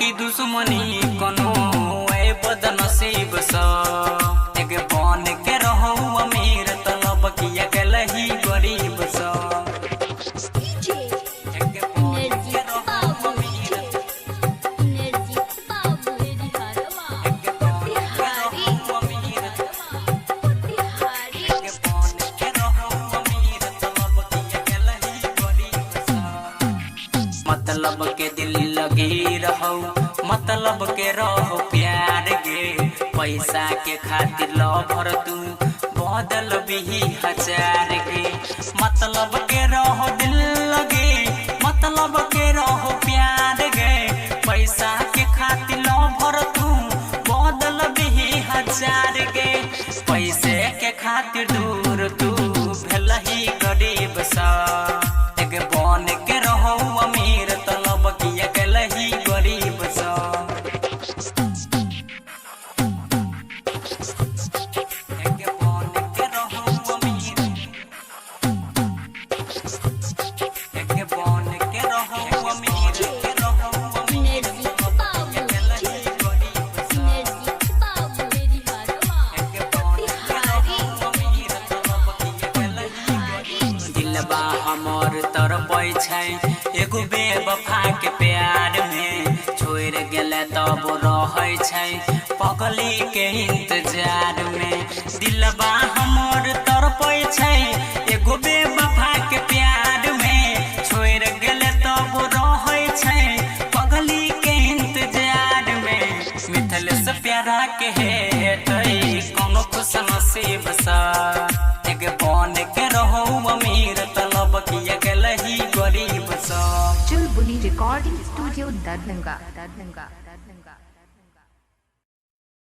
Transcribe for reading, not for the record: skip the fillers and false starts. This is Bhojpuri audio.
की दुश्मनी कोनो ए बदनसीब सा एक बन के रहो अमीर तलब किया के लही गरीब सा मतलब के दिल लगी रहो मतलब के रहो प्यार गे पैसा के खातिर लवर तू बदल भी हजार गे मतलब के रहो दिल लगे मतलब के रहो प्यार गे पैसा के खातिर लवर तू बदल भी हजार गे पैसे के खातिर दूर तू भेल ही गरीब सा एक बन के रहो अमीर तलब किया के लही गरीब सा एक बन के रहो अमीर एक बन के रहो अमीर के रहो अमीर तलब किया के लही गरीब सा एक बन के रहो अमीर तलब किया के लही गरीब दिलबा हमर तरफ छै एगो बेवफा के प्यार में छोड़ गेले तब रहै छै पगली के इंतजार में दिलबा हमर तरफ छै एगो बेवफा के प्यार में छोड़ गेले तब रहै छै पगली के इंतजार में मिथल से प्यारा के हेतै कोनो खुश नसीब सा एक बन के रहो अमीर तलब किया के लही गरीब सा चुलबुली रिकॉर्डिंग स्टूडियो दरभंगा।